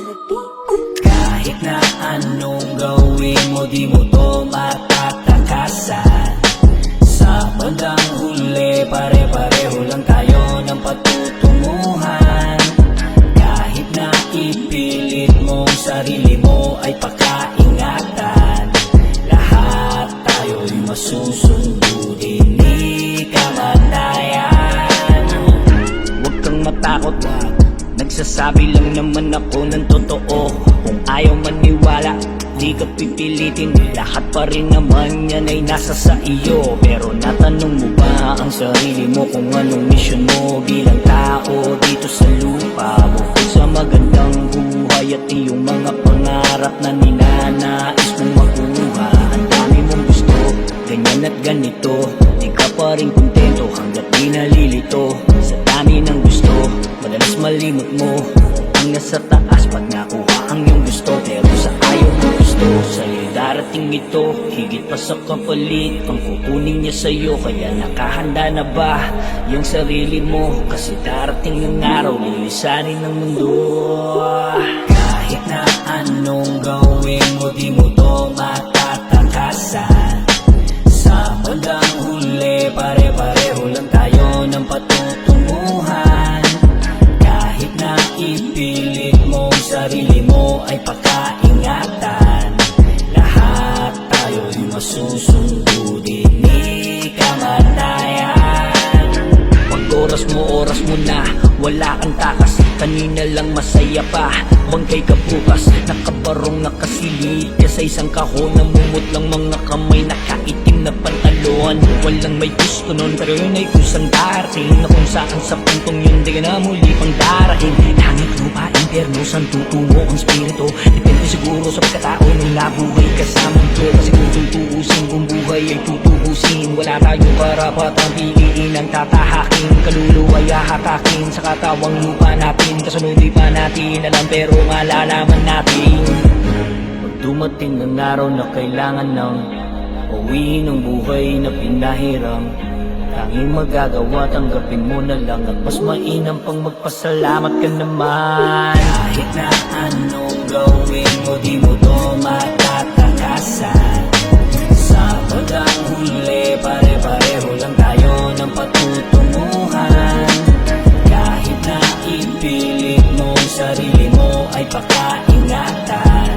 Kahit na anong gawin mo, di mo to matatakasan. Sa bandang huli, pare-pareho lang tayo ng patutunguhan. Kahit na ipilit mong sarili mo ay pakaingatan, lahat tayo'y masusundo din ni kamatayan. Huwag kang matakot, nagsasabi lang naman ako ng totoo. Kung ayaw maniwala, di ka pipilitin, lahat pa rin naman yan ay nasa sa iyo. Pero natanong mo ba ang sarili mo kung anong misyon mo bilang tao dito sa lupa? Bukod sa magandang buhay at iyong mga pangarap na ninanais mong makuha, ang dami mong gusto, ganyan at ganito. Di ka pa rin kontento hanggat di nalilito. Sa dami ng gusto, madalas malimot mo ang nasa taas pag nakuha ang iyong gusto. Pero sa ayaw mo gusto, sa'yo'y darating ito, higit pa sa kapalit ang kukunin niya sa'yo. Kaya nakahanda na ba yung sarili mo? Kasi darating ang araw, lilisanin ng mundo. Kahit na anong gawin mo, di mo to matatakasan. Sa bandang huli, pare-pareho lang tayo ng patutunguhan. Kahit na ipilit mo sarili mo ay pakaingatan, lahat tayo'y masusundo din ni kamatayan. Pag oras mo na, wala kang takas, kanina lang masaya pa, bangkay ka bukas. Nakabarong nakasilid ka sa isang kahon, namumot lang mga kamay, nakaitim na pantalon. Walang may gusto nun, pero yun ay kusang darating, na kung saan sa puntong yun di ka na muli pang darating. Langit, lupa, impyerno, saan tutungo ang spirito? Depende siguro sa pagkatao nung nabuhay ka sa mundo. Kasi kung tutuusin, kung buhay ay tutubusin, wala tayong karapatang piliin ang tatahakin. Kaluluwa ay hatakin sa katawang lupa natin, kasunod di pa natin alam pero malalaman natin. Pag dumating ang araw na kailangan ng uwiin ang buhay na pinahiram, tanging magagawa, tanggapin mo na lang, at mas mainam pang magpasalamat ka naman. Kahit na anong gawin mo, di mo to matatakasan. Sa bandang huli, pare-pareho lang tayo ng patutunguhan. Kahit na ipilit mo sarili mo ay pakaingatan,